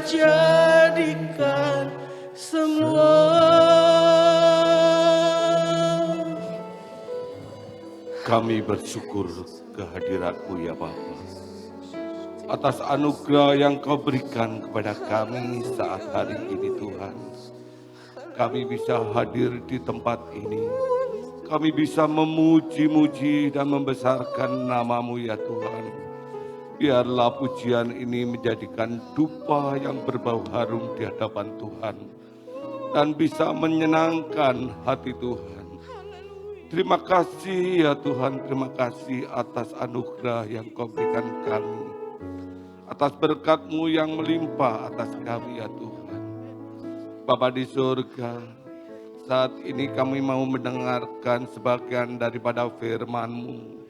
jadikan semua. Kami bersyukur kehadirat-Mu ya Bapa, atas anugerah yang Kau berikan kepada kami saat hari ini Tuhan. Kami bisa hadir di tempat ini, kami bisa memuji-muji dan membesarkan nama-Mu ya Tuhan. Biarlah pujian ini menjadikan dupa yang berbau harum di hadapan Tuhan dan bisa menyenangkan hati Tuhan. Terima kasih ya Tuhan, terima kasih atas anugerah yang Kau berikan kami, atas berkat-Mu yang melimpah atas kami ya Tuhan. Bapa di surga, saat ini kami mau mendengarkan sebagian daripada firman-Mu.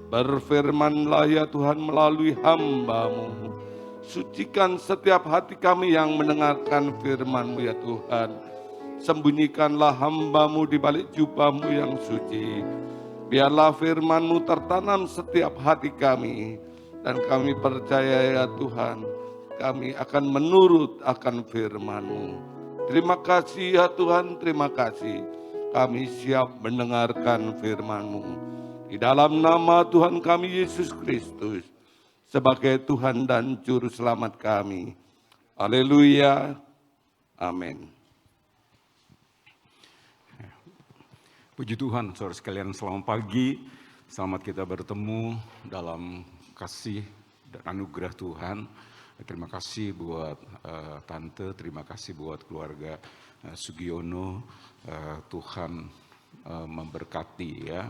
Berfirmanlah ya Tuhan melalui hamba-Mu. Sucikan setiap hati kami yang mendengarkan firman-Mu ya Tuhan. Sembunyikanlah hamba-Mu di balik jubah-Mu yang suci. Biarlah firman-Mu tertanam setiap hati kami. Dan kami percaya ya Tuhan, kami akan menurut akan firman-Mu. Terima kasih ya Tuhan, terima kasih. Kami siap mendengarkan firman-Mu. Di dalam nama Tuhan kami Yesus Kristus, sebagai Tuhan dan Juru Selamat kami. Haleluya. Amin. Puji Tuhan, saudara sekalian, selamat pagi. Selamat kita bertemu dalam kasih dan anugerah Tuhan. Terima kasih buat Tante, terima kasih buat keluarga Sugiono. Tuhan memberkati ya.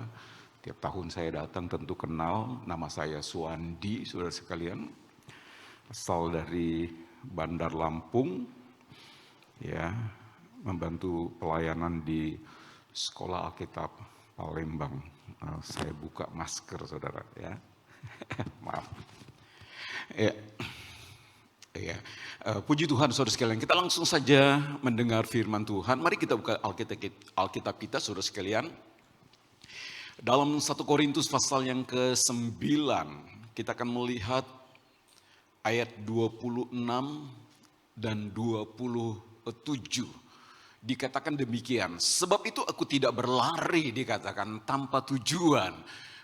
Tiap tahun saya datang tentu kenal, nama saya Suandi, saudara sekalian. Asal dari Bandar Lampung, ya, membantu pelayanan di Sekolah Alkitab Palembang. Saya buka masker, saudara, ya. Maaf. Ya. Puji Tuhan, saudara sekalian. Kita langsung saja mendengar firman Tuhan. Mari kita buka Alkitab kita, saudara sekalian. Dalam 1 Korintus pasal yang ke-9, kita akan melihat ayat 26 dan 27. Dikatakan demikian, sebab itu aku tidak berlari, dikatakan tanpa tujuan.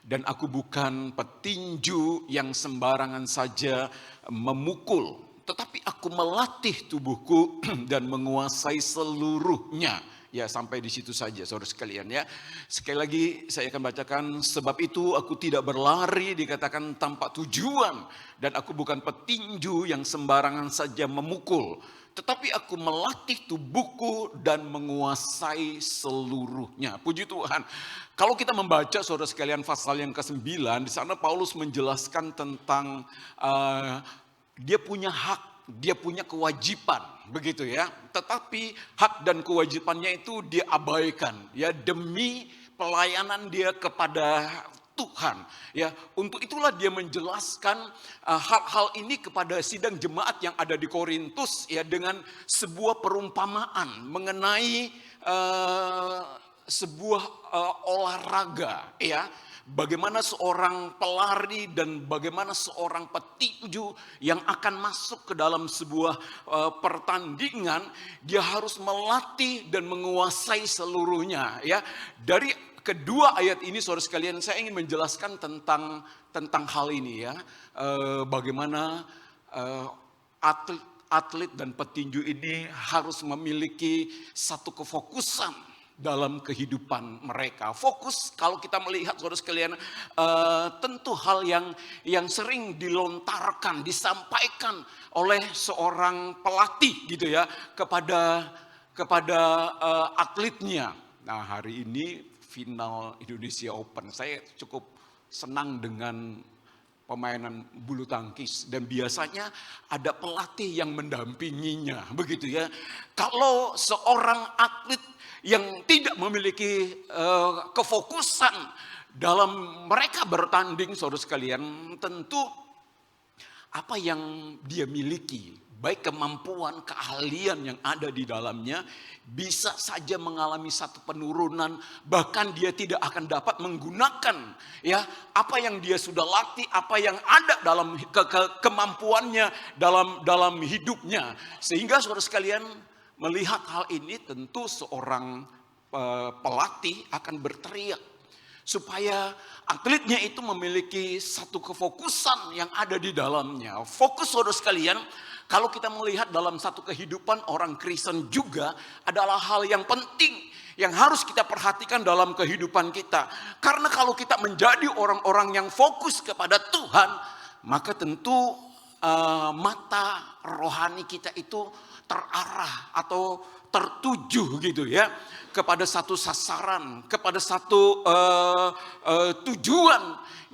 Dan aku bukan petinju yang sembarangan saja memukul, tetapi aku melatih tubuhku dan menguasai seluruhnya. Ya, sampai di situ saja saudara sekalian ya. Sekali lagi saya akan bacakan, sebab itu aku tidak berlari, dikatakan tanpa tujuan. Dan aku bukan petinju yang sembarangan saja memukul, tetapi aku melatih tubuhku dan menguasai seluruhnya. Puji Tuhan. Kalau kita membaca saudara sekalian pasal yang ke-9, di sana Paulus menjelaskan tentang dia punya hak, dia punya kewajiban, begitu ya. Tetapi hak dan kewajibannya itu dia abaikan, ya, demi pelayanan dia kepada Tuhan, ya. Untuk itulah dia menjelaskan hal-hal ini kepada sidang jemaat yang ada di Korintus, ya, dengan sebuah perumpamaan mengenai sebuah olahraga, ya. Bagaimana seorang pelari dan bagaimana seorang petinju yang akan masuk ke dalam sebuah pertandingan, dia harus melatih dan menguasai seluruhnya, ya. Dari kedua ayat ini saudara sekalian, saya ingin menjelaskan tentang hal ini, ya. Bagaimana atlet dan petinju ini harus memiliki satu kefokusan dalam kehidupan mereka. Fokus, kalau kita melihat saudara sekalian, tentu hal yang sering dilontarkan, disampaikan oleh seorang pelatih gitu ya kepada atletnya. Nah, hari ini final Indonesia Open. Saya cukup senang dengan pemainan bulu tangkis dan biasanya ada pelatih yang mendampinginya, begitu ya. Kalau seorang atlet yang tidak memiliki kefokusan dalam mereka bertanding, saudara sekalian, tentu apa yang dia miliki baik kemampuan, keahlian yang ada di dalamnya, bisa saja mengalami satu penurunan, bahkan dia tidak akan dapat menggunakan ya apa yang dia sudah latih, apa yang ada dalam kemampuannya dalam hidupnya. Sehingga saudara sekalian melihat hal ini, tentu seorang pelatih akan berteriak supaya atletnya itu memiliki satu kefokusan yang ada di dalamnya. Fokus saudara sekalian, kalau kita melihat dalam satu kehidupan orang Kristen juga adalah hal yang penting yang harus kita perhatikan dalam kehidupan kita. Karena kalau kita menjadi orang-orang yang fokus kepada Tuhan, maka tentu mata rohani kita itu terarah atau tertuju gitu ya, kepada satu sasaran, kepada satu tujuan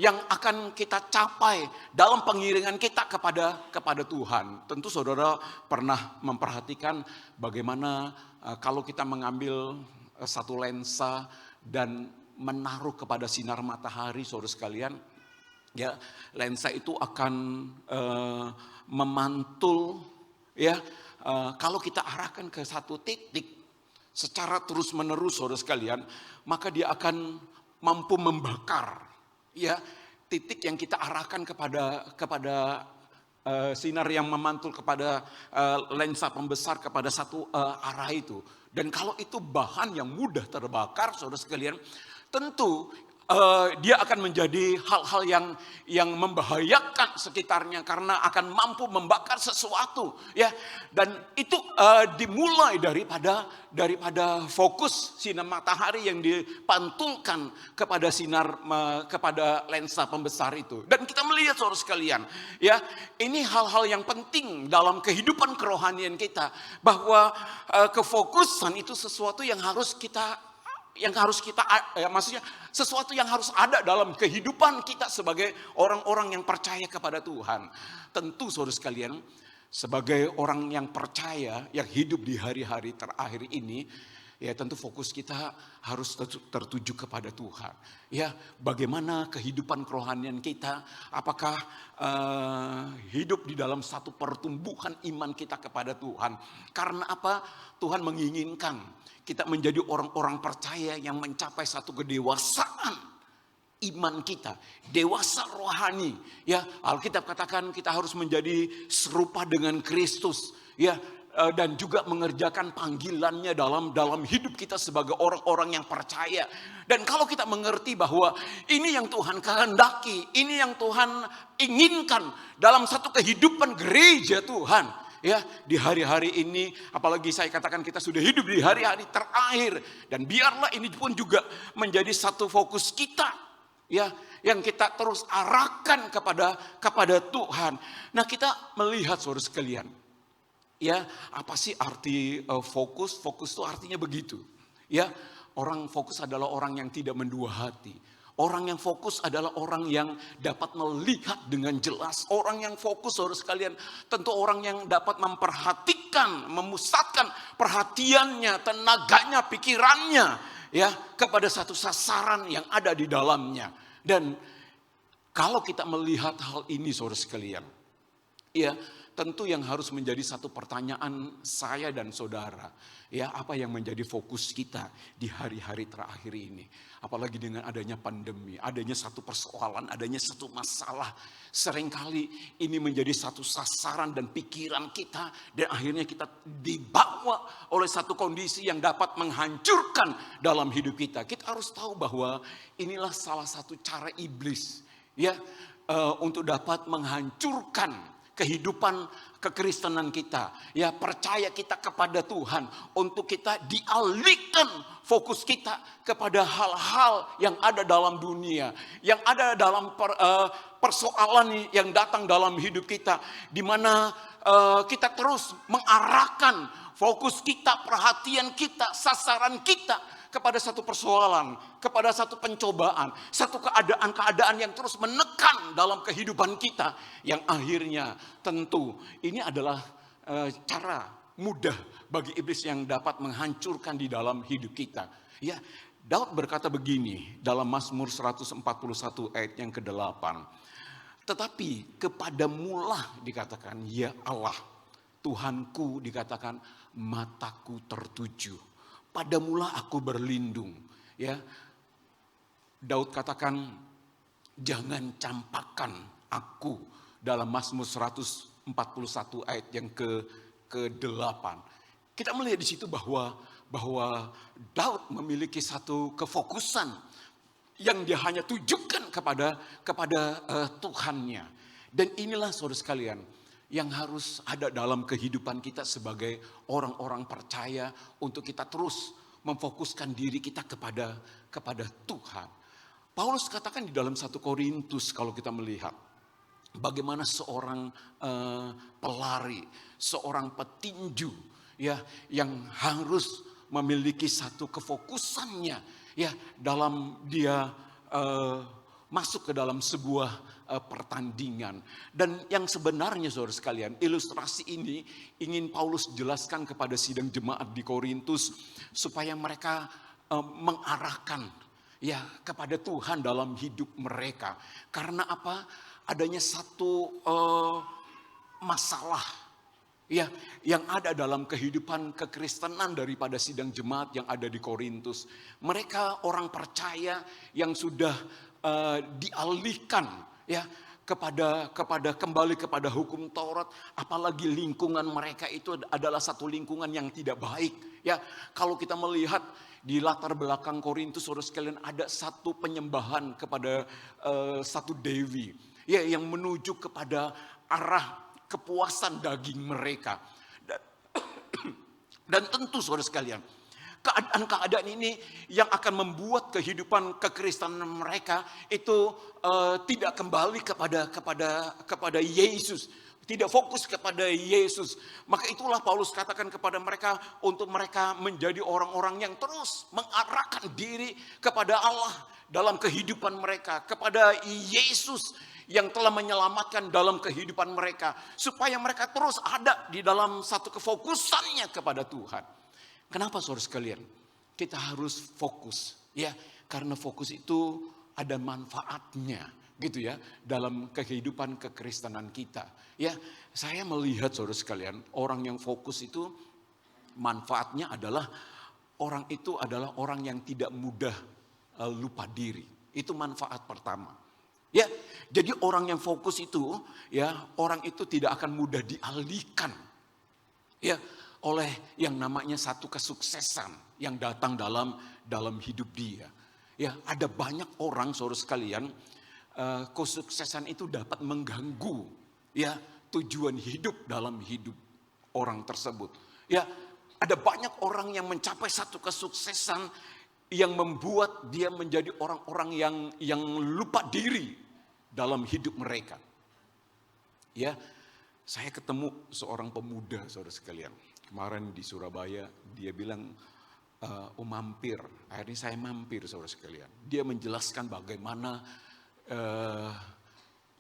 yang akan kita capai dalam pengiringan kita kepada Tuhan. Tentu saudara pernah memperhatikan bagaimana kalau kita mengambil satu lensa dan menaruh kepada sinar matahari, saudara sekalian, ya lensa itu akan memantul ya. Kalau kita arahkan ke satu titik secara terus menerus saudara sekalian, maka dia akan mampu membakar ya titik yang kita arahkan kepada sinar yang memantul kepada lensa pembesar kepada satu arah itu. Dan kalau itu bahan yang mudah terbakar saudara sekalian, tentu dia akan menjadi hal-hal yang membahayakan sekitarnya karena akan mampu membakar sesuatu ya. Dan itu dimulai daripada fokus sinar matahari yang dipantulkan kepada kepada lensa pembesar itu. Dan kita melihat saudara sekalian ya, ini hal-hal yang penting dalam kehidupan kerohanian kita, bahwa kefokusan itu sesuatu yang harus kita maksudnya sesuatu yang harus ada dalam kehidupan kita sebagai orang-orang yang percaya kepada Tuhan. Tentu saudara sekalian, sebagai orang yang percaya yang hidup di hari-hari terakhir ini, ya tentu fokus kita harus tertuju kepada Tuhan. Ya, bagaimana kehidupan kerohanian kita, apakah hidup di dalam satu pertumbuhan iman kita kepada Tuhan. Karena apa? Tuhan menginginkan kita menjadi orang-orang percaya yang mencapai satu kedewasaan iman kita, dewasa rohani. Ya, Alkitab katakan kita harus menjadi serupa dengan Kristus. Ya, dan juga mengerjakan panggilannya dalam hidup kita sebagai orang-orang yang percaya. Dan kalau kita mengerti bahwa ini yang Tuhan kehendaki, ini yang Tuhan inginkan dalam satu kehidupan gereja Tuhan. Ya, di hari-hari ini, apalagi saya katakan kita sudah hidup di hari-hari terakhir, dan biarlah ini pun juga menjadi satu fokus kita, ya, yang kita terus arahkan kepada Tuhan. Nah, kita melihat saudara sekalian, ya, apa sih arti fokus? Fokus itu artinya begitu, ya. Orang fokus adalah orang yang tidak mendua hati. Orang yang fokus adalah orang yang dapat melihat dengan jelas. Orang yang fokus saudara sekalian tentu orang yang dapat memperhatikan, memusatkan perhatiannya, tenaganya, pikirannya ya kepada satu sasaran yang ada di dalamnya. Dan kalau kita melihat hal ini saudara sekalian, ya tentu yang harus menjadi satu pertanyaan saya dan saudara, ya apa yang menjadi fokus kita di hari-hari terakhir ini. Apalagi dengan adanya pandemi, adanya satu persoalan, adanya satu masalah. Seringkali ini menjadi satu sasaran dan pikiran kita. Dan akhirnya kita dibawa oleh satu kondisi yang dapat menghancurkan dalam hidup kita. Kita harus tahu bahwa inilah salah satu cara iblis ya untuk dapat menghancurkan kehidupan kekristenan kita, ya percaya kita kepada Tuhan, untuk kita dialihkan fokus kita kepada hal-hal yang ada dalam dunia, yang ada dalam persoalan yang datang dalam hidup kita, di mana kita terus mengarahkan fokus kita, perhatian kita, sasaran kita kepada satu persoalan, kepada satu pencobaan, satu keadaan-keadaan yang terus menekan dalam kehidupan kita, yang akhirnya tentu ini adalah cara mudah bagi iblis yang dapat menghancurkan di dalam hidup kita. Ya, Daud berkata begini dalam Mazmur 141 ayat yang ke-8. Tetapi kepadamulah dikatakan, ya Allah, Tuhanku dikatakan mataku tertuju. Padamulah aku berlindung. Ya, Daud katakan jangan campakkan aku dalam Mazmur 141 ayat yang ke-8. Kita melihat di situ bahwa Daud memiliki satu kefokusan yang dia hanya tujukan kepada Tuhannya. Dan inilah saudara sekalian yang harus ada dalam kehidupan kita sebagai orang-orang percaya untuk kita terus memfokuskan diri kita kepada Tuhan. Paulus katakan di dalam 1 Korintus kalau kita melihat bagaimana seorang pelari, seorang petinju ya yang harus memiliki satu kefokusannya ya dalam dia masuk ke dalam sebuah pertandingan. Dan yang sebenarnya saudara sekalian, ilustrasi ini ingin Paulus jelaskan kepada sidang jemaat di Korintus supaya mereka mengarahkan ya kepada Tuhan dalam hidup mereka. Karena apa? Adanya satu masalah ya yang ada dalam kehidupan kekristenan daripada sidang jemaat yang ada di Korintus. Mereka orang percaya yang sudah dialihkan ya kepada kembali kepada hukum Taurat, apalagi lingkungan mereka itu adalah satu lingkungan yang tidak baik ya. Kalau kita melihat di latar belakang Korintus saudara sekalian ada satu penyembahan kepada satu dewi ya yang menuju kepada arah kepuasan daging mereka. Dan tentu saudara sekalian, keadaan-keadaan ini yang akan membuat kehidupan kekristenan mereka itu tidak kembali kepada Yesus, tidak fokus kepada Yesus. Maka itulah Paulus katakan kepada mereka untuk mereka menjadi orang-orang yang terus mengarahkan diri kepada Allah dalam kehidupan mereka, kepada Yesus yang telah menyelamatkan dalam kehidupan mereka, supaya mereka terus ada di dalam satu kefokusannya kepada Tuhan. Kenapa saudara sekalian? Kita harus fokus ya, karena fokus itu ada manfaatnya gitu ya dalam kehidupan kekristenan kita. Ya, saya melihat saudara sekalian, orang yang fokus itu manfaatnya adalah orang itu adalah orang yang tidak mudah lupa diri. Itu manfaat pertama. Ya, jadi orang yang fokus itu ya, orang itu tidak akan mudah dialihkan. Ya, oleh yang namanya satu kesuksesan yang datang dalam hidup dia. Ya, ada banyak orang saudara sekalian, kesuksesan itu dapat mengganggu ya tujuan hidup dalam hidup orang tersebut. Ya, ada banyak orang yang mencapai satu kesuksesan yang membuat dia menjadi orang-orang yang lupa diri dalam hidup mereka. Ya, saya ketemu seorang pemuda saudara sekalian. Kemarin di Surabaya dia bilang, mampir. Akhirnya saya mampir saudara sekalian. Dia menjelaskan bagaimana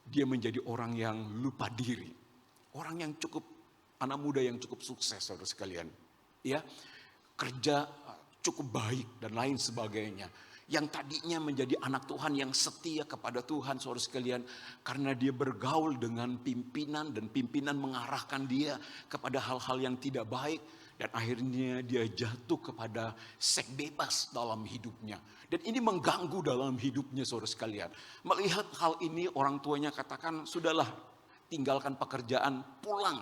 dia menjadi orang yang lupa diri. Orang yang anak muda yang cukup sukses saudara sekalian. Ya, kerja cukup baik dan lain sebagainya. Yang tadinya menjadi anak Tuhan yang setia kepada Tuhan saudara sekalian. Karena dia bergaul dengan pimpinan dan pimpinan mengarahkan dia kepada hal-hal yang tidak baik. Dan akhirnya dia jatuh kepada seks bebas dalam hidupnya. Dan ini mengganggu dalam hidupnya saudara sekalian. Melihat hal ini orang tuanya katakan, sudahlah tinggalkan pekerjaan, pulang.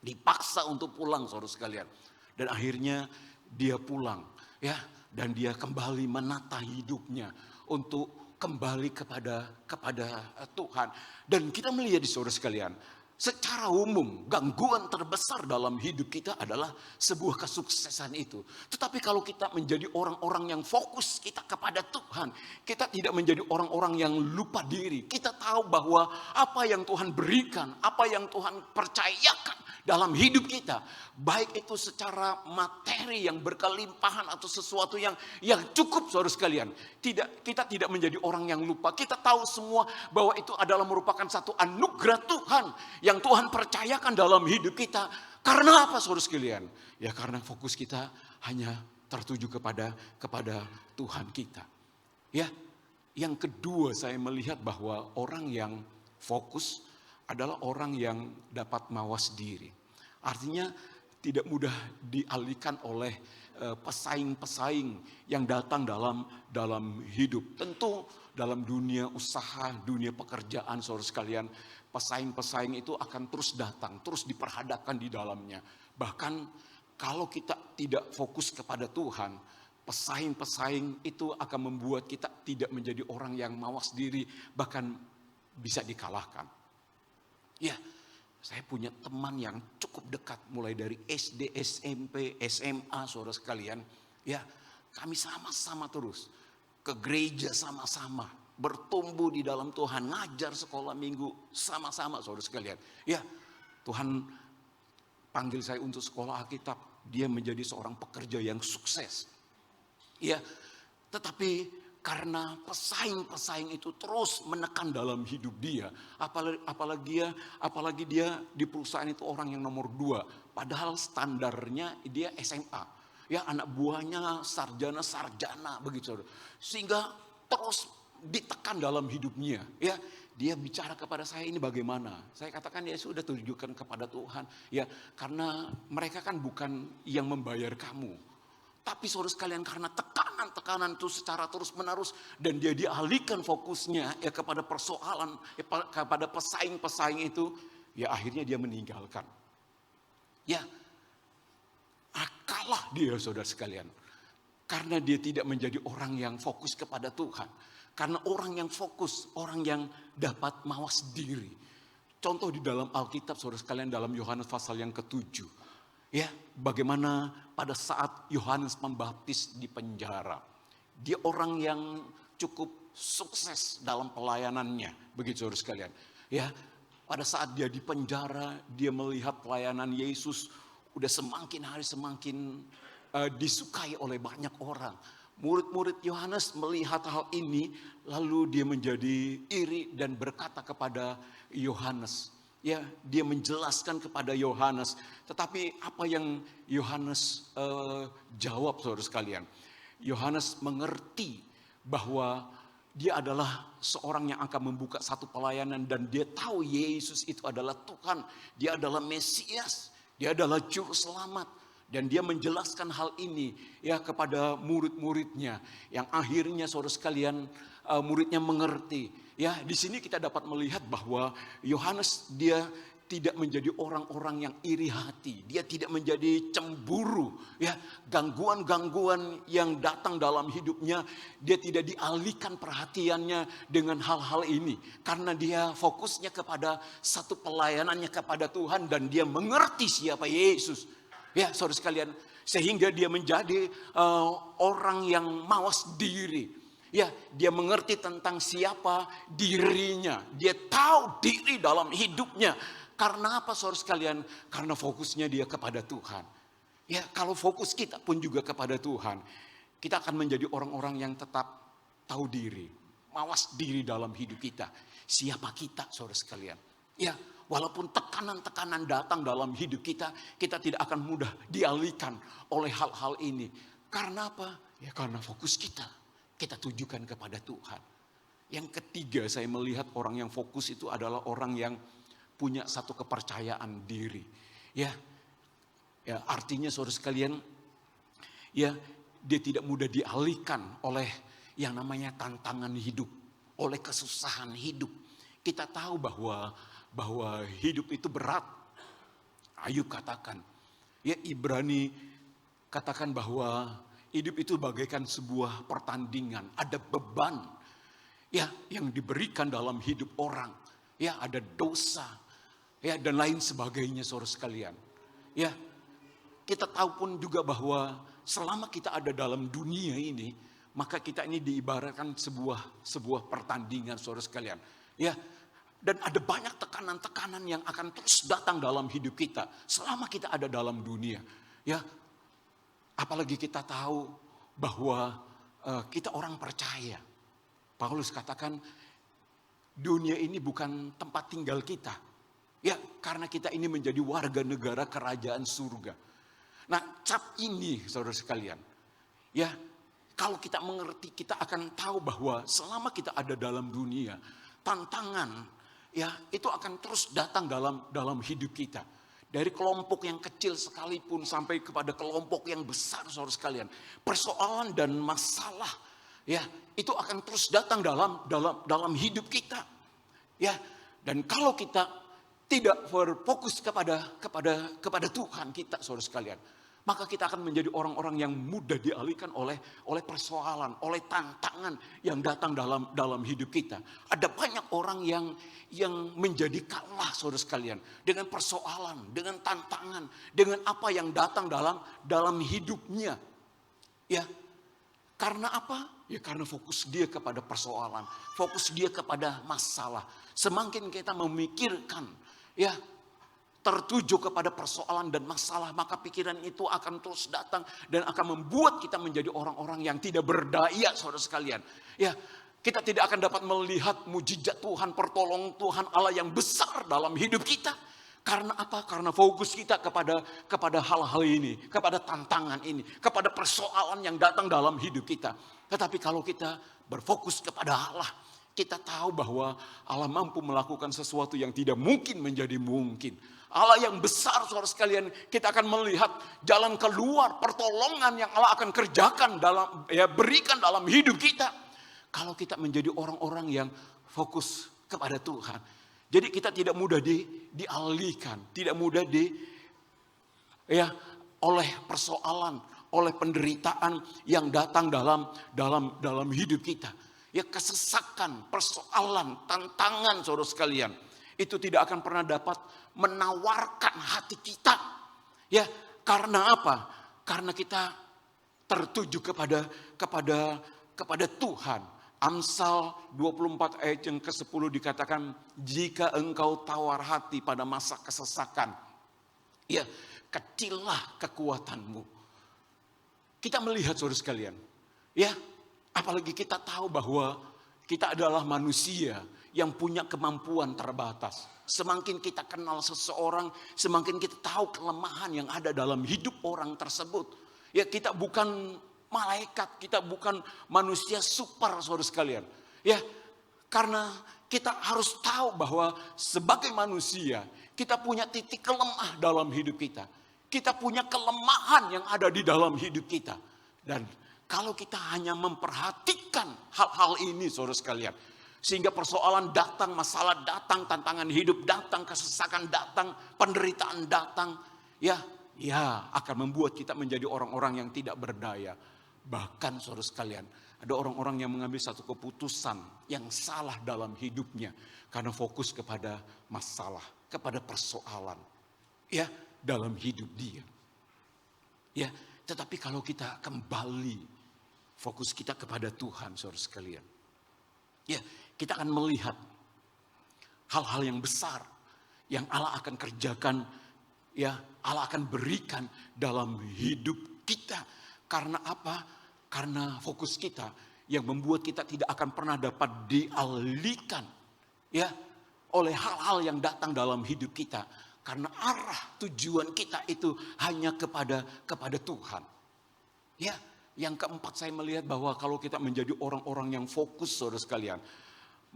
Dipaksa untuk pulang saudara sekalian. Dan akhirnya dia pulang ya. Dan dia kembali menata hidupnya untuk kembali kepada Tuhan. Dan kita melihat di saudara sekalian, secara umum gangguan terbesar dalam hidup kita adalah sebuah kesuksesan itu. Tetapi kalau kita menjadi orang-orang yang fokus kita kepada Tuhan, kita tidak menjadi orang-orang yang lupa diri. Kita tahu bahwa apa yang Tuhan berikan, apa yang Tuhan percayakan dalam hidup kita, baik itu secara materi yang berkelimpahan atau sesuatu yang cukup saudara sekalian. Kita tidak menjadi orang yang lupa. Kita tahu semua bahwa itu adalah merupakan satu anugerah Tuhan yang Tuhan percayakan dalam hidup kita. Karena apa saudara sekalian? Ya karena fokus kita hanya tertuju kepada Tuhan kita. Ya, yang kedua saya melihat bahwa orang yang fokus adalah orang yang dapat mawas diri. Artinya tidak mudah dialihkan oleh pesaing-pesaing yang datang dalam hidup. Tentu dalam dunia usaha, dunia pekerjaan, saudara sekalian, pesaing-pesaing itu akan terus datang, terus diperhadapkan di dalamnya. Bahkan kalau kita tidak fokus kepada Tuhan, pesaing-pesaing itu akan membuat kita tidak menjadi orang yang mawas diri, bahkan bisa dikalahkan. Ya, saya punya teman yang cukup dekat mulai dari SD, SMP, SMA, saudara sekalian. Ya, kami sama-sama terus ke gereja sama-sama, bertumbuh di dalam Tuhan, ngajar sekolah minggu sama-sama, saudara sekalian. Ya, Tuhan panggil saya untuk sekolah Alkitab. Dia menjadi seorang pekerja yang sukses. Ya, tetapi karena pesaing-pesaing itu terus menekan dalam hidup dia, apalagi dia di perusahaan itu orang yang nomor 2, padahal standarnya dia SMA, ya anak buahnya sarjana begitu, sehingga terus ditekan dalam hidupnya. Ya, dia bicara kepada saya, ini bagaimana? Saya katakan, ya sudah, tunjukkan kepada Tuhan, ya karena mereka kan bukan yang membayar kamu. Tapi saudara sekalian, karena tekanan itu secara terus menerus, dan dia dialihkan fokusnya ya kepada persoalan, ya, kepada pesaing-pesaing itu, ya akhirnya dia meninggalkan. Ya, kalah dia saudara sekalian. Karena dia tidak menjadi orang yang fokus kepada Tuhan. Karena orang yang fokus, orang yang dapat mawas diri. Contoh di dalam Alkitab saudara sekalian, dalam Yohanes pasal yang ke-7. Ya, bagaimana pada saat Yohanes Pembaptis di penjara. Dia orang yang cukup sukses dalam pelayanannya, begitu saudara sekalian. Ya, pada saat dia di penjara, dia melihat pelayanan Yesus udah semakin hari semakin disukai oleh banyak orang. Murid-murid Yohanes melihat hal ini, lalu dia menjadi iri dan berkata kepada Yohanes. Ya, dia menjelaskan kepada Yohanes. Tetapi apa yang Yohanes jawab saudara sekalian? Yohanes mengerti bahwa dia adalah seorang yang akan membuka satu pelayanan, dan dia tahu Yesus itu adalah Tuhan. Dia adalah Mesias. Dia adalah juru selamat. Dan dia menjelaskan hal ini ya kepada murid-muridnya, yang akhirnya saudara sekalian muridnya mengerti. Ya, di sini kita dapat melihat bahwa Yohanes dia tidak menjadi orang-orang yang iri hati. Dia tidak menjadi cemburu, ya, gangguan-gangguan yang datang dalam hidupnya, dia tidak dialihkan perhatiannya dengan hal-hal ini, karena dia fokusnya kepada satu pelayanannya kepada Tuhan, dan dia mengerti siapa Yesus. Ya, saudara sekalian, sehingga dia menjadi orang yang mawas diri. Ya, dia mengerti tentang siapa dirinya. Dia tahu diri dalam hidupnya. Karena apa saudara sekalian? Karena fokusnya dia kepada Tuhan. Ya, kalau fokus kita pun juga kepada Tuhan, kita akan menjadi orang-orang yang tetap tahu diri, mawas diri dalam hidup kita. Siapa kita saudara sekalian? Ya, walaupun tekanan-tekanan datang dalam hidup kita, kita tidak akan mudah dialihkan oleh hal-hal ini. Karena apa? Ya karena fokus kita tujukan kepada Tuhan. Yang ketiga, saya melihat orang yang fokus itu adalah orang yang punya satu kepercayaan diri. Ya, artinya saudara sekalian, ya dia tidak mudah dialihkan oleh yang namanya tantangan hidup, oleh kesusahan hidup. Kita tahu bahwa hidup itu berat. Ayub katakan, ya Ibrani katakan bahwa hidup itu bagaikan sebuah pertandingan, ada beban ya yang diberikan dalam hidup orang. Ya, ada dosa, ya dan lain sebagainya saudara sekalian. Ya, kita tahu pun juga bahwa selama kita ada dalam dunia ini, maka kita ini diibaratkan sebuah pertandingan saudara sekalian. Ya, dan ada banyak tekanan-tekanan yang akan terus datang dalam hidup kita selama kita ada dalam dunia. Ya, apalagi kita tahu bahwa kita orang percaya. Paulus katakan dunia ini bukan tempat tinggal kita. Ya, karena kita ini menjadi warga negara kerajaan surga. Nah, cap ini saudara sekalian. Ya, kalau kita mengerti, kita akan tahu bahwa selama kita ada dalam dunia, tantangan ya itu akan terus datang dalam hidup kita. Dari kelompok yang kecil sekalipun sampai kepada kelompok yang besar, saudara sekalian. Persoalan dan masalah, ya, itu akan terus datang dalam hidup kita. Ya, dan kalau kita tidak berfokus kepada Tuhan kita, saudara sekalian, maka kita akan menjadi orang-orang yang mudah dialihkan oleh persoalan, oleh tantangan yang datang dalam hidup kita. Ada banyak orang yang menjadi kalah, saudara sekalian, dengan persoalan, dengan tantangan, dengan apa yang datang dalam hidupnya. Ya, karena apa? Ya karena fokus dia kepada persoalan, fokus dia kepada masalah. Semakin kita memikirkan, ya, tertuju kepada persoalan dan masalah, maka pikiran itu akan terus datang dan akan membuat kita menjadi orang-orang yang tidak berdaya, saudara sekalian. Ya, kita tidak akan dapat melihat mujizat Tuhan, pertolongan Tuhan Allah yang besar dalam hidup kita. Karena apa? Karena fokus kita kepada hal-hal ini, kepada tantangan ini, kepada persoalan yang datang dalam hidup kita. Tetapi kalau kita berfokus kepada Allah, kita tahu bahwa Allah mampu melakukan sesuatu yang tidak mungkin menjadi mungkin. Allah yang besar, saudara sekalian, kita akan melihat jalan keluar, pertolongan yang Allah akan kerjakan berikan dalam hidup kita. Kalau kita menjadi orang-orang yang fokus kepada Tuhan. Jadi kita tidak mudah dialihkan, tidak mudah oleh persoalan, oleh penderitaan yang datang dalam hidup kita. Ya, kesesakan, persoalan, tantangan, saudara sekalian, itu tidak akan pernah dapat menawarkan hati kita. Ya, karena apa? Karena kita tertuju kepada Tuhan. Amsal 24 ayat yang ke-10 dikatakan, jika engkau tawar hati pada masa kesesakan, ya, kecillah kekuatanmu. Kita melihat, saudara sekalian, ya, apalagi kita tahu bahwa kita adalah manusia yang punya kemampuan terbatas. Semakin kita kenal seseorang, semakin kita tahu kelemahan yang ada dalam hidup orang tersebut. Ya, kita bukan malaikat, kita bukan manusia super, saudara sekalian. Ya, karena kita harus tahu bahwa sebagai manusia, kita punya titik kelemah dalam hidup kita. Kita punya kelemahan yang ada di dalam hidup kita. Dan kalau kita hanya memperhatikan hal-hal ini, saudara sekalian, sehingga persoalan datang, masalah datang, tantangan hidup datang, kesesakan datang, penderitaan datang, ya akan membuat kita menjadi orang-orang yang tidak berdaya. Bahkan, saudara sekalian, ada orang-orang yang mengambil satu keputusan yang salah dalam hidupnya karena fokus kepada masalah, kepada persoalan, ya, dalam hidup dia. Ya, tetapi kalau kita kembali fokus kita kepada Tuhan, saudara sekalian, ya, kita akan melihat hal-hal yang besar yang Allah akan kerjakan, ya, Allah akan berikan dalam hidup kita. Karena apa? Karena fokus kita yang membuat kita tidak akan pernah dapat dialihkan, ya, oleh hal-hal yang datang dalam hidup kita. Karena arah tujuan kita itu hanya kepada Tuhan. Ya, yang keempat saya melihat bahwa kalau kita menjadi orang-orang yang fokus, saudara sekalian,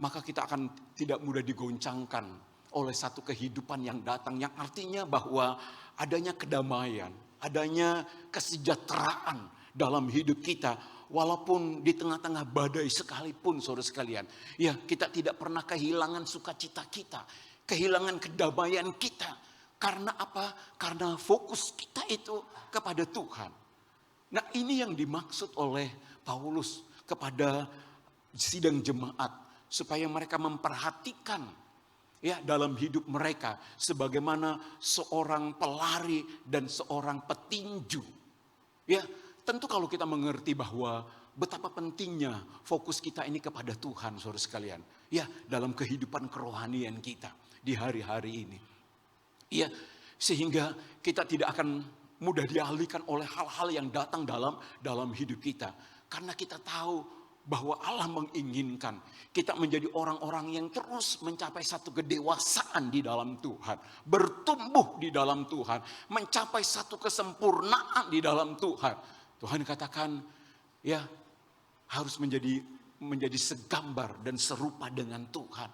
maka kita akan tidak mudah digoncangkan oleh satu kehidupan yang datang. Yang artinya bahwa adanya kedamaian, adanya kesejahteraan dalam hidup kita. Walaupun di tengah-tengah badai sekalipun, saudara sekalian, ya, kita tidak pernah kehilangan sukacita kita, kehilangan kedamaian kita. Karena apa? Karena fokus kita itu kepada Tuhan. Nah, ini yang dimaksud oleh Paulus kepada sidang jemaat, supaya mereka memperhatikan, ya, dalam hidup mereka sebagaimana seorang pelari dan seorang petinju. Ya, tentu kalau kita mengerti bahwa betapa pentingnya fokus kita ini kepada Tuhan, saudara sekalian, ya, dalam kehidupan kerohanian kita di hari-hari ini. Ya, sehingga kita tidak akan mudah dialihkan oleh hal-hal yang datang dalam hidup kita. Karena kita tahu bahwa Allah menginginkan kita menjadi orang-orang yang terus mencapai satu kedewasaan di dalam Tuhan, bertumbuh di dalam Tuhan, mencapai satu kesempurnaan di dalam Tuhan. Tuhan katakan, ya, harus menjadi segambar dan serupa dengan Tuhan.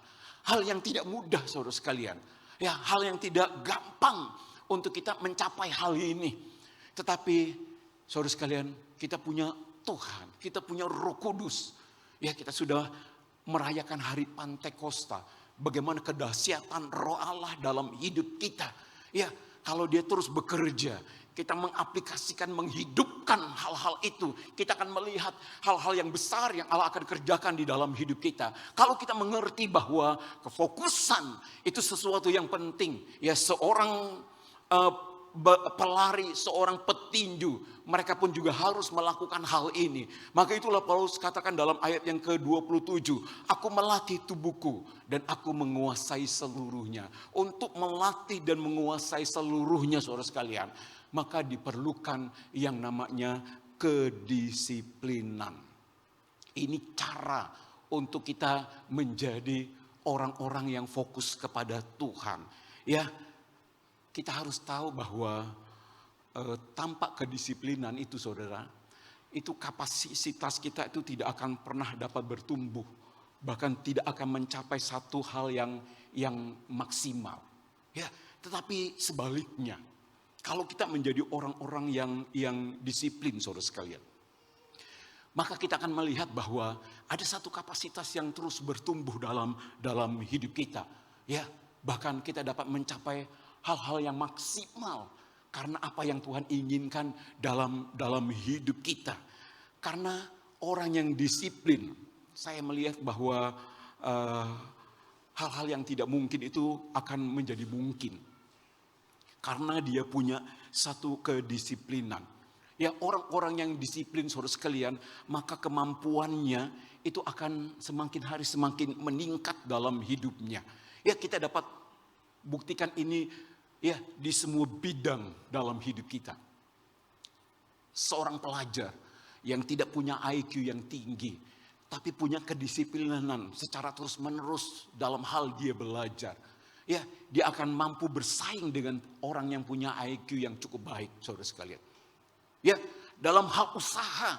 Hal yang tidak mudah, saudara sekalian. Ya, hal yang tidak gampang untuk kita mencapai hal ini. Tetapi saudara sekalian, kita punya Tuhan, kita punya Roh Kudus. Ya, kita sudah merayakan hari Pantekosta. Bagaimana kedahsyatan Roh Allah dalam hidup kita. Ya, kalau dia terus bekerja, kita mengaplikasikan, menghidupkan hal-hal itu, kita akan melihat hal-hal yang besar yang Allah akan kerjakan di dalam hidup kita. Kalau kita mengerti bahwa kefokusan itu sesuatu yang penting. Ya, seorang pelari, seorang petinju, mereka pun juga harus melakukan hal ini. Maka itulah Paulus katakan dalam ayat yang ke-27, aku melatih tubuhku dan aku menguasai seluruhnya. Untuk melatih dan menguasai seluruhnya, saudara sekalian, maka diperlukan yang namanya kedisiplinan. Ini cara untuk kita menjadi orang-orang yang fokus kepada Tuhan. Ya, kita harus tahu bahwa tanpa kedisiplinan itu, saudara, itu kapasitas kita itu tidak akan pernah dapat bertumbuh, bahkan tidak akan mencapai satu hal yang maksimal. Ya, tetapi sebaliknya, kalau kita menjadi orang-orang yang disiplin, saudara sekalian, maka kita akan melihat bahwa ada satu kapasitas yang terus bertumbuh dalam hidup kita. Ya, bahkan kita dapat mencapai hal-hal yang maksimal karena apa yang Tuhan inginkan dalam hidup kita. Karena orang yang disiplin, saya melihat bahwa hal-hal yang tidak mungkin itu akan menjadi mungkin. Karena dia punya satu kedisiplinan. Ya, orang-orang yang disiplin, saudara sekalian, maka kemampuannya itu akan semakin hari semakin meningkat dalam hidupnya. Ya, kita dapat buktikan ini ya di semua bidang dalam hidup kita. Seorang pelajar yang tidak punya IQ yang tinggi, tapi punya kedisiplinan secara terus-menerus dalam hal dia belajar. Ya, dia akan mampu bersaing dengan orang yang punya IQ yang cukup baik, saudara sekalian. Ya, dalam hal usaha,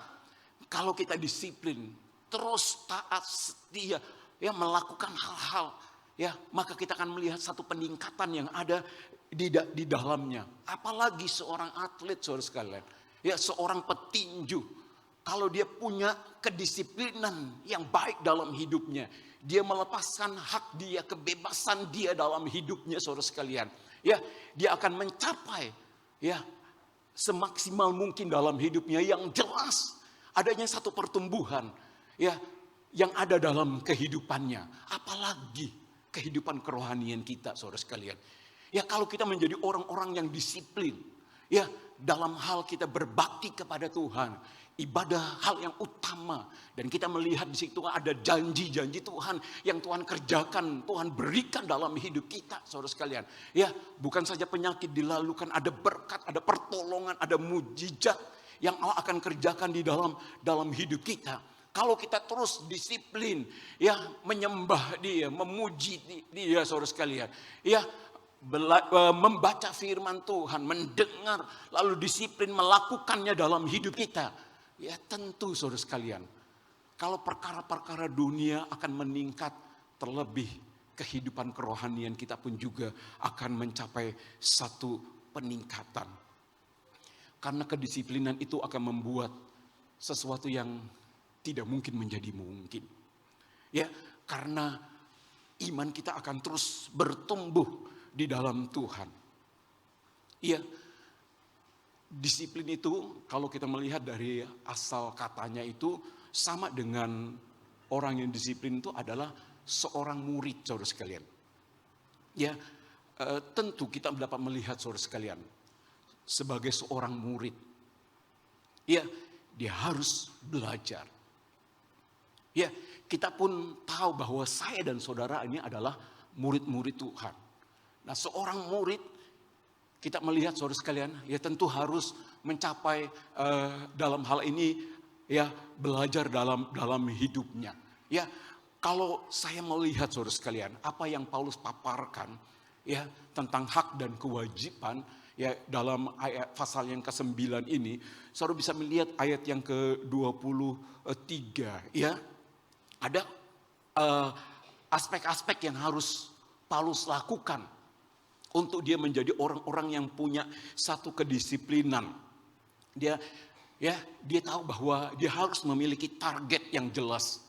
kalau kita disiplin, terus taat setia, ya melakukan hal-hal, ya maka kita akan melihat satu peningkatan yang ada di dalamnya. Apalagi seorang atlet, saudara sekalian, ya seorang petinju, kalau dia punya kedisiplinan yang baik dalam hidupnya, dia melepaskan hak dia, kebebasan dia dalam hidupnya, saudara sekalian, ya dia akan mencapai ya semaksimal mungkin dalam hidupnya. Yang jelas adanya satu pertumbuhan ya yang ada dalam kehidupannya, apalagi kehidupan kerohanian kita, saudara sekalian. Ya, kalau kita menjadi orang-orang yang disiplin, ya dalam hal kita berbakti kepada Tuhan, ibadah hal yang utama, dan kita melihat di situ ada janji-janji Tuhan yang Tuhan kerjakan, Tuhan berikan dalam hidup kita, saudara sekalian. Ya, bukan saja penyakit dilalukan, ada berkat, ada pertolongan, ada mujizat yang Allah akan kerjakan di dalam hidup kita. Kalau kita terus disiplin, ya menyembah Dia, memuji Dia, saudara sekalian, ya membaca firman Tuhan, mendengar, lalu disiplin melakukannya dalam hidup kita. Ya tentu, saudara sekalian, kalau perkara-perkara dunia akan meningkat, terlebih kehidupan kerohanian kita pun juga akan mencapai satu peningkatan. Karena kedisiplinan itu akan membuat sesuatu yang tidak mungkin menjadi mungkin. Ya, karena iman kita akan terus bertumbuh di dalam Tuhan. Iya, disiplin itu kalau kita melihat dari asal katanya itu sama dengan orang yang disiplin itu adalah seorang murid, saudara sekalian. Ya, tentu kita dapat melihat, saudara sekalian, sebagai seorang murid, ya dia harus belajar. Ya, kita pun tahu bahwa saya dan saudara ini adalah murid-murid Tuhan. Nah, seorang murid, kita melihat, saudara sekalian, ya tentu harus mencapai dalam hal ini, ya belajar dalam hidupnya. Ya, kalau saya melihat, saudara sekalian, apa yang Paulus paparkan, ya tentang hak dan kewajiban, ya dalam ayat pasal yang ke-9 ini, saudara bisa melihat ayat yang ke-23, ya ada aspek-aspek yang harus Paulus lakukan. untuk dia menjadi orang-orang yang punya satu kedisiplinan. Dia tahu bahwa dia harus memiliki target yang jelas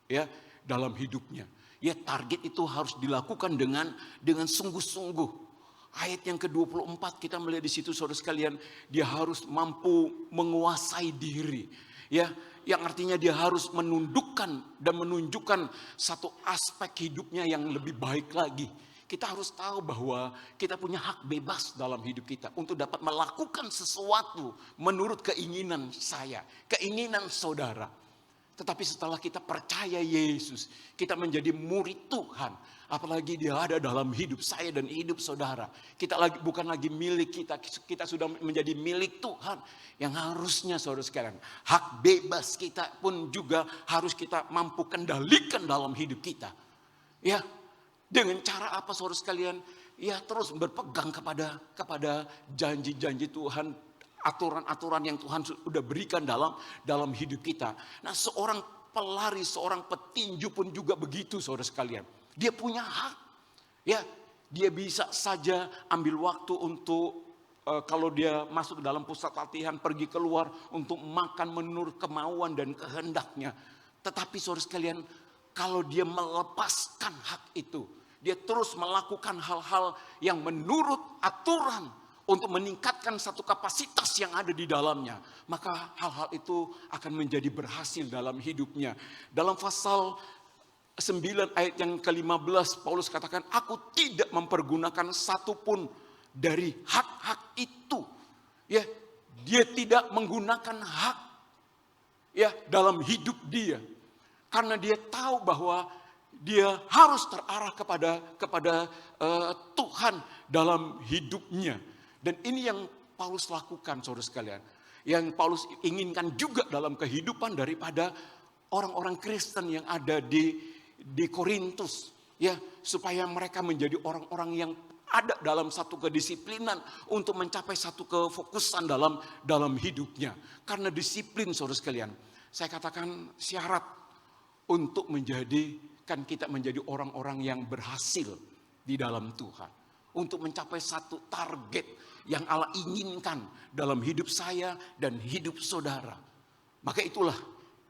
ya dalam hidupnya. Ya, target itu harus dilakukan dengan sungguh-sungguh. Ayat yang ke-24 kita melihat di situ saudara sekalian, dia harus mampu menguasai diri. Ya, yang artinya dia harus menundukkan dan menunjukkan satu aspek hidupnya yang lebih baik lagi. Kita harus tahu bahwa kita punya hak bebas dalam hidup kita untuk dapat melakukan sesuatu menurut keinginan saya, keinginan saudara. Tetapi setelah kita percaya Yesus, kita menjadi murid Tuhan. Apalagi dia ada dalam hidup saya dan hidup saudara. Kita bukan lagi milik kita, kita sudah menjadi milik Tuhan. Yang harusnya saudara sekalian, hak bebas kita pun juga harus kita mampu kendalikan dalam hidup kita. Ya, dengan cara apa saudara sekalian? Ya, terus berpegang kepada janji-janji Tuhan, aturan-aturan yang Tuhan sudah berikan dalam hidup kita. Nah, seorang pelari, seorang petinju pun juga begitu saudara sekalian. Dia punya hak. Ya, dia bisa saja ambil waktu untuk kalau dia masuk ke dalam pusat latihan, pergi keluar untuk makan menurut kemauan dan kehendaknya. Tetapi saudara sekalian, kalau dia melepaskan hak itu, dia terus melakukan hal-hal yang menurut aturan untuk meningkatkan satu kapasitas yang ada di dalamnya, maka hal-hal itu akan menjadi berhasil dalam hidupnya. Dalam pasal 9 ayat yang ke-15 Paulus katakan, aku tidak mempergunakan satupun dari hak-hak itu. Ya, dia tidak menggunakan hak ya dalam hidup dia. Karena dia tahu bahwa dia harus terarah kepada Tuhan dalam hidupnya. Dan ini yang Paulus lakukan saudara sekalian. Yang Paulus inginkan juga dalam kehidupan daripada orang-orang Kristen yang ada di Korintus. Ya, supaya mereka menjadi orang-orang yang ada dalam satu kedisiplinan untuk mencapai satu kefokusan dalam hidupnya. Karena disiplin saudara sekalian, saya katakan syarat untuk menjadikan kita menjadi orang-orang yang berhasil di dalam Tuhan. Untuk mencapai satu target yang Allah inginkan dalam hidup saya dan hidup saudara. Maka itulah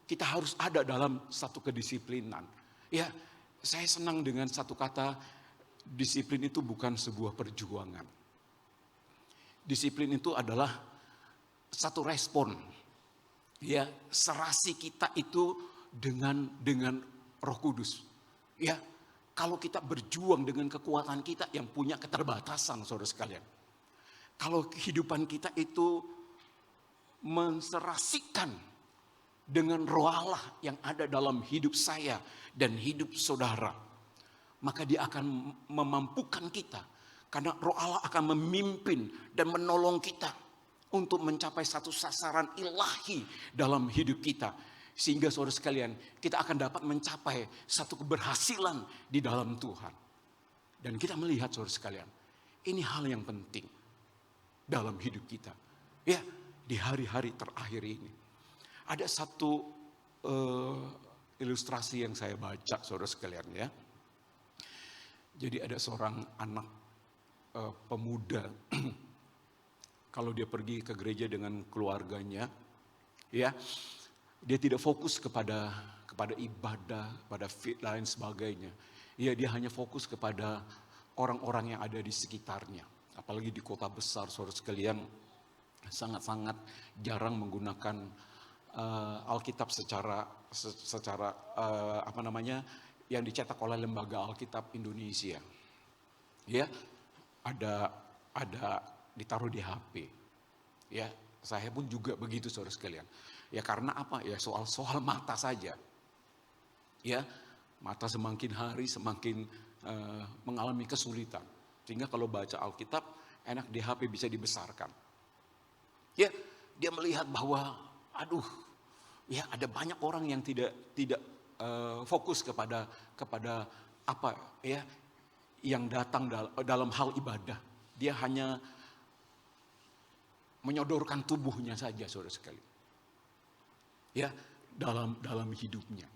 kita harus ada dalam satu kedisiplinan. Ya, saya senang dengan satu kata, disiplin itu bukan sebuah perjuangan. Disiplin itu adalah satu respon. Ya, serasi kita itu dengan Roh Kudus. Ya, kalau kita berjuang dengan kekuatan kita yang punya keterbatasan saudara sekalian. Kalau kehidupan kita itu menserasikan dengan Roh Allah yang ada dalam hidup saya dan hidup saudara, maka dia akan memampukan kita. Karena Roh Allah akan memimpin dan menolong kita untuk mencapai satu sasaran ilahi dalam hidup kita. Sehingga saudara sekalian, kita akan dapat mencapai satu keberhasilan di dalam Tuhan. Dan kita melihat saudara sekalian, ini hal yang penting dalam hidup kita. Ya, di hari-hari terakhir ini. Ada satu ilustrasi yang saya baca saudara sekalian ya. Jadi ada seorang anak pemuda, kalau dia pergi ke gereja dengan keluarganya, ya, dia tidak fokus kepada ibadah, pada fit lain sebagainya. Ya, dia hanya fokus kepada orang-orang yang ada di sekitarnya. Apalagi di kota besar, saudara sekalian, sangat-sangat jarang menggunakan Alkitab secara yang dicetak oleh Lembaga Alkitab Indonesia. Ya, ada ditaruh di HP. Ya, saya pun juga begitu saudara sekalian. Ya karena apa? Ya soal mata saja. Ya, mata semakin hari semakin mengalami kesulitan. Sehingga kalau baca Alkitab enak di HP bisa dibesarkan. Ya, dia melihat bahwa ya ada banyak orang yang tidak fokus kepada apa ya yang datang dalam hal ibadah. Dia hanya menyodorkan tubuhnya saja saudara sekalian. Ya, dalam hidupnya.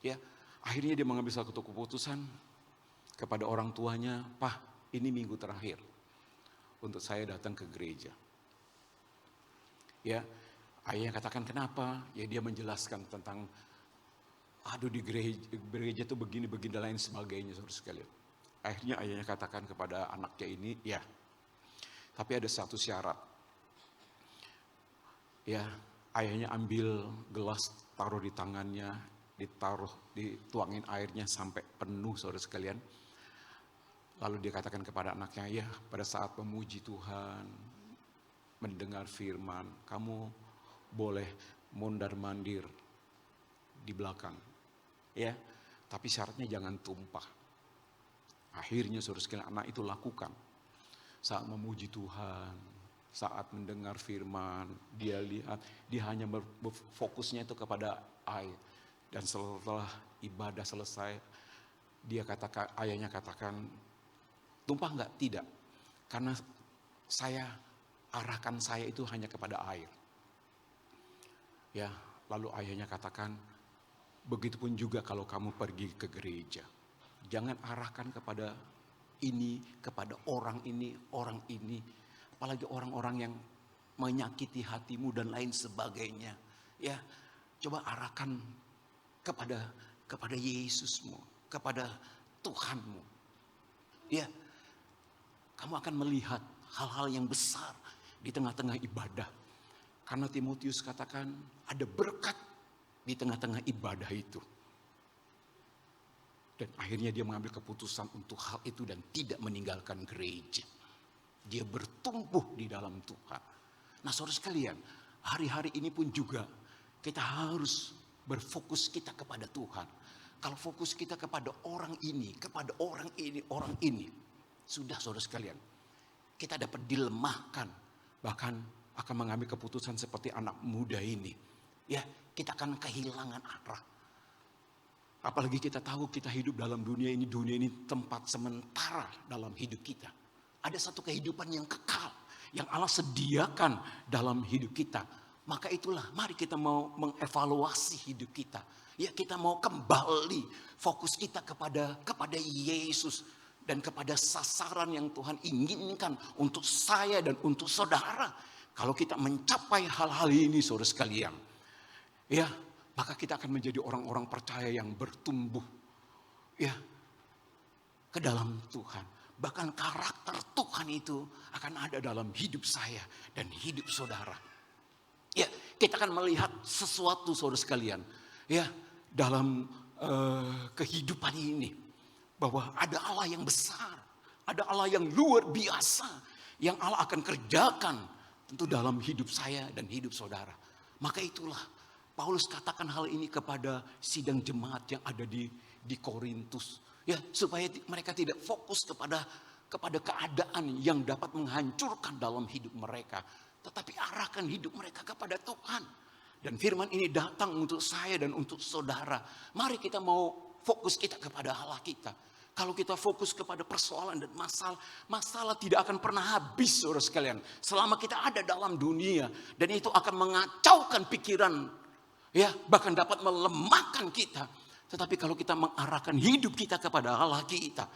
Ya, akhirnya dia mengambil satu keputusan, kepada orang tuanya, "Pak, ini minggu terakhir untuk saya datang ke gereja." Ya, ayahnya katakan, "Kenapa?" Ya, dia menjelaskan tentang, "Aduh, di gereja itu begini-begini dan lain sebagainya," saudara sekalian. Akhirnya ayahnya katakan kepada anaknya ini, "Ya, tapi ada satu syarat." Ya, ayahnya ambil gelas, taruh di tangannya, dituangin airnya sampai penuh, saudara sekalian. Lalu dia katakan kepada anaknya, "Ya, pada saat memuji Tuhan, mendengar firman, kamu boleh mondar-mandir di belakang. Ya, tapi syaratnya jangan tumpah." Akhirnya saudara sekalian, anak itu lakukan. Saat memuji Tuhan, saat mendengar firman, dia lihat, dia hanya fokusnya itu kepada air. Dan setelah ibadah selesai, ayahnya katakan, "Tumpah enggak?" "Tidak. Karena arahkan saya itu hanya kepada air." Ya, lalu ayahnya katakan, "Begitupun juga kalau kamu pergi ke gereja. Jangan arahkan kepada ini, kepada orang ini, apalagi orang-orang yang menyakiti hatimu dan lain sebagainya. Ya, coba arahkan kepada Yesusmu, kepada Tuhanmu. Ya, kamu akan melihat hal-hal yang besar di tengah-tengah ibadah." Karena Timotius katakan ada berkat di tengah-tengah ibadah itu. Dan akhirnya dia mengambil keputusan untuk hal itu dan tidak meninggalkan gereja. Dia bertumbuh di dalam Tuhan. Nah, saudara sekalian, hari-hari ini pun juga kita harus berfokus kita kepada Tuhan. Kalau fokus kita kepada orang ini, orang ini, sudah saudara sekalian, kita dapat dilemahkan, bahkan akan mengambil keputusan seperti anak muda ini. Ya, kita akan kehilangan arah. Apalagi kita tahu kita hidup dalam dunia ini tempat sementara dalam hidup kita. Ada satu kehidupan yang kekal, yang Allah sediakan dalam hidup kita. Maka itulah, mari kita mau mengevaluasi hidup kita. Ya, kita mau kembali fokus kita kepada Yesus dan kepada sasaran yang Tuhan inginkan untuk saya dan untuk saudara. Kalau kita mencapai hal-hal ini, saudara sekalian, ya, maka kita akan menjadi orang-orang percaya yang bertumbuh, ya, ke dalam Tuhan. Bahkan karakter Tuhan itu akan ada dalam hidup saya dan hidup saudara. Ya, kita akan melihat sesuatu, saudara sekalian, ya, dalam kehidupan ini, bahwa ada Allah yang besar, ada Allah yang luar biasa, yang Allah akan kerjakan tentu dalam hidup saya dan hidup saudara. Maka itulah Paulus katakan hal ini kepada sidang jemaat yang ada di Korintus, ya, supaya mereka tidak fokus kepada keadaan yang dapat menghancurkan dalam hidup mereka, tetapi arahkan hidup mereka kepada Tuhan. Dan firman ini datang untuk saya dan untuk saudara. Mari kita mau fokus kita kepada Allah kita. Kalau kita fokus kepada persoalan dan masalah tidak akan pernah habis, saudara sekalian. Selama kita ada dalam dunia, dan itu akan mengacaukan pikiran, ya, bahkan dapat melemahkan kita. Tetapi kalau kita mengarahkan hidup kita kepada Allah kita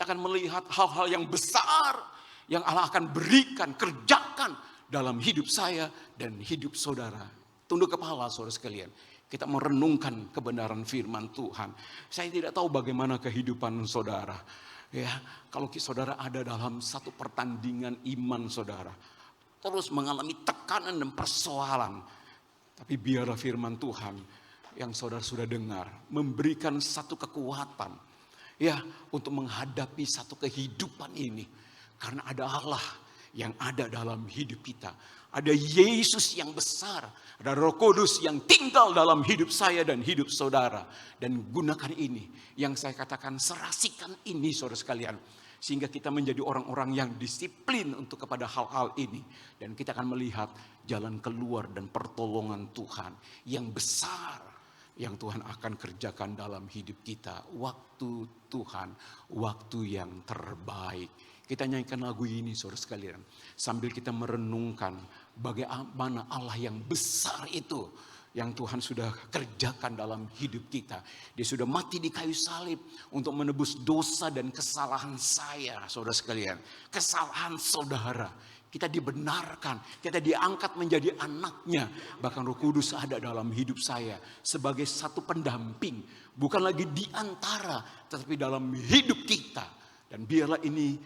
akan melihat hal-hal yang besar yang Allah akan berikan, kerjakan dalam hidup saya dan hidup saudara. Tunduk kepala, saudara sekalian. Kita merenungkan kebenaran firman Tuhan. Saya tidak tahu bagaimana kehidupan saudara. Ya, kalau saudara ada dalam satu pertandingan iman saudara, terus mengalami tekanan dan persoalan, tapi biarlah firman Tuhan yang saudara sudah dengar memberikan satu kekuatan, ya, untuk menghadapi satu kehidupan ini. Karena ada Allah yang ada dalam hidup kita. Ada Yesus yang besar, ada Roh Kudus yang tinggal dalam hidup saya dan hidup saudara. Dan gunakan ini, yang saya katakan, serasikan ini, saudara sekalian, sehingga kita menjadi orang-orang yang disiplin untuk kepada hal-hal ini. Dan kita akan melihat jalan keluar dan pertolongan Tuhan yang besar, yang Tuhan akan kerjakan dalam hidup kita. Waktu Tuhan, waktu yang terbaik. Kita nyanyikan lagu ini, saudara sekalian, sambil kita merenungkan bagaimana Allah yang besar itu, yang Tuhan sudah kerjakan dalam hidup kita. Dia sudah mati di kayu salib untuk menebus dosa dan kesalahan saya, saudara sekalian. Kesalahan saudara. Kita dibenarkan, kita diangkat menjadi anaknya. Bahkan Roh Kudus ada dalam hidup saya sebagai satu pendamping. Bukan lagi di antara, tetapi dalam hidup kita. Dan biarlah ini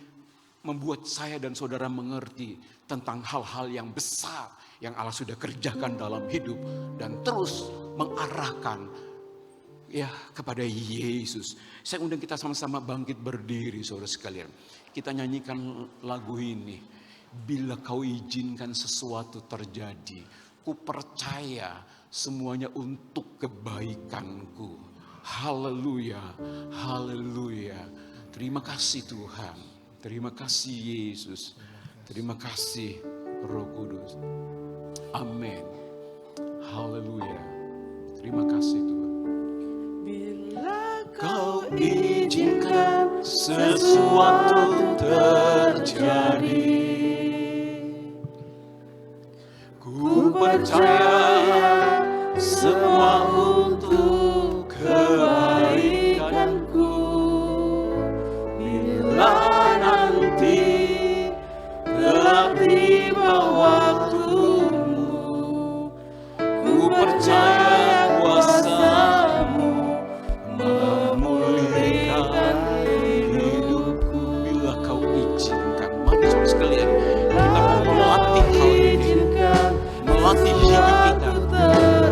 membuat saya dan saudara mengerti tentang hal-hal yang besar yang Allah sudah kerjakan dalam hidup. Dan terus mengarahkan ya kepada Yesus. Saya undang kita sama-sama bangkit berdiri, saudara sekalian. Kita nyanyikan lagu ini. Bila kau izinkan sesuatu terjadi, ku percaya semuanya untuk kebaikanku. Haleluya, haleluya. Terima kasih Tuhan, terima kasih Yesus, terima kasih Roh Kudus. Amin. Haleluya. Terima kasih Tuhan. Bila Kau izinkan sesuatu terjadi, ku percaya semua untuk kebaikanku. Bila nanti telah tiba waktumu, ku percaya kuasa-Mu memulihkan hidupku. Bila kau izinkan, mari saudara sekalian, kita mau melatih hal ini, melatih hidup kita,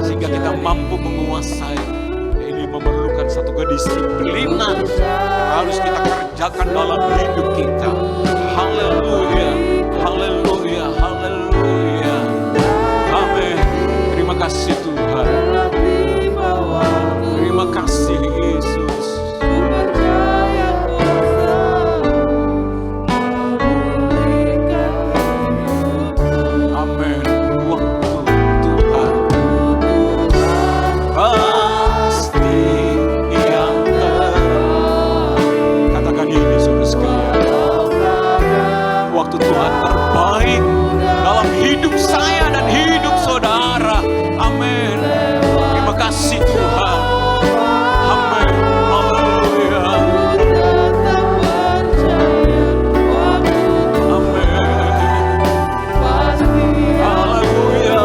sehingga kita mampu menguasai. Ini memerlukan satu kedisiplinan, harus kita kerjakan dalam hidup kita. Haleluya, haleluya, haleluya. Amin. Terima kasih Tuhan. Terima kasih Yesus. Amin. Waktu Tuhan pasti yang terbaik. Katakan ini saudara sekalian. Waktu Tuhan terbaik dalam hidup saya dan hidup saudara. Amin. Terima kasih Tuhan. Amin. Haleluya. Amin. Haleluya.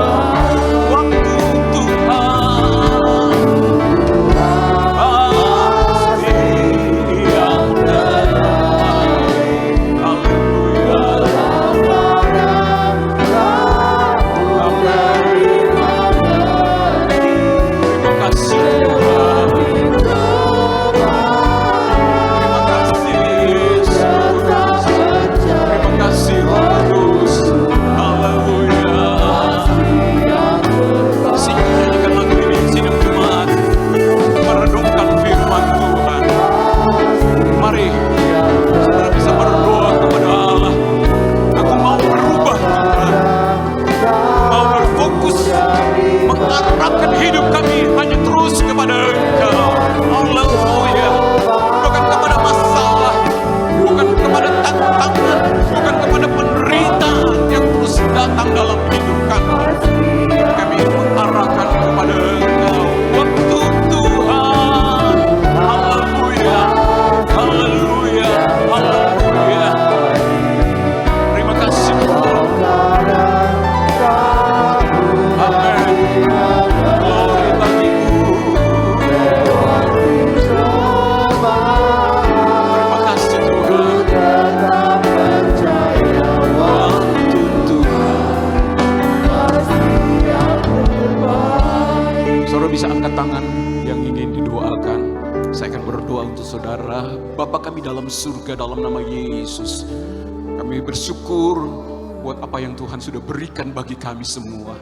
Waktu Tuhan pasti yang terbaik. Haleluya. Terima kasih Tuhan. Terima kasih Yesus. Terima kasih Roh Kudus. Haleluya. Singkat nyanyikan lagu ini sidang jemaat, merenungkan firman Tuhan. Mari saudara bisa berdoa kepada Allah. Aku mau berubah Tuhan, mau berfokus mengarahkan hidup kami hanya terus kepada Engkau. Haleluya. Bukan kepada masalah, bukan kepada tantangan, bukan kepada penderitaan yang terus datang dalam hidup kami. Kami mengarahkan kepada Engkau. Waktu Tuhan. Haleluya. Haleluya. Haleluya. Terima kasih Tuhan. Amin. Glory bagi-Mu. Terima kasih Tuhan. Waktu Tuhan. Saudara bisa angkat tangan yang ingin didoakan. Saya akan berdoa untuk saudara. Bapa kami dalam surga, dalam nama Yesus, kami bersyukur buat apa yang Tuhan sudah berikan bagi kami semua.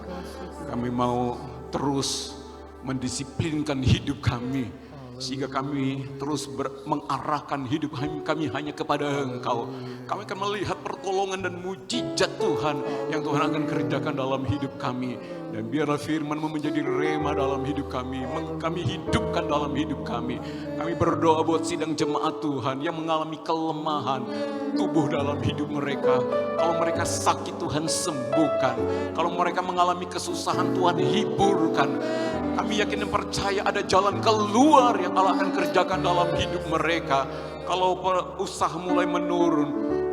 Kami mau terus mendisiplinkan hidup kami, sehingga kami terus mengarahkan hidup kami hanya kepada Engkau. Kami akan melihat pertolongan dan mujizat Tuhan yang Tuhan akan kerjakan dalam hidup kami. Dan biarlah firman-Mu menjadi rema dalam hidup kami. Kami hidupkan dalam hidup kami. Kami berdoa buat sidang jemaat Tuhan yang mengalami kelemahan tubuh dalam hidup mereka. Kalau mereka sakit, Tuhan sembuhkan. Kalau mereka mengalami kesusahan, Tuhan hiburkan. Kami yakin dan percaya ada jalan keluar yang Allah akan kerjakan dalam hidup mereka. Kalau usaha mulai menurun,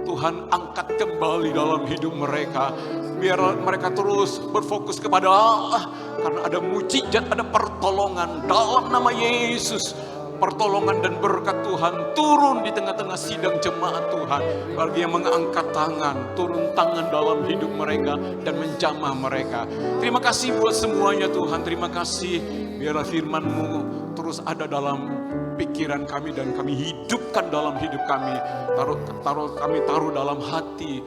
Tuhan angkat kembali dalam hidup mereka. Biar mereka terus berfokus kepada Allah. Karena ada mujizat, ada pertolongan dalam nama Yesus. Pertolongan dan berkat Tuhan turun di tengah-tengah sidang jemaat Tuhan. Bagi yang mengangkat tangan, turun tangan dalam hidup mereka dan menjamah mereka. Terima kasih buat semuanya Tuhan. Terima kasih biarlah firman-Mu terus ada dalam pikiran kami dan kami hidupkan dalam hidup kami. Kami taruh dalam hati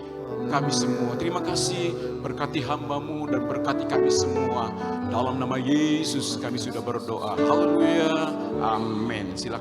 kami semua. Terima kasih, berkati hamba-Mu dan berkati kami semua. Dalam nama Yesus kami sudah berdoa. Haleluya. Amin. Silakan.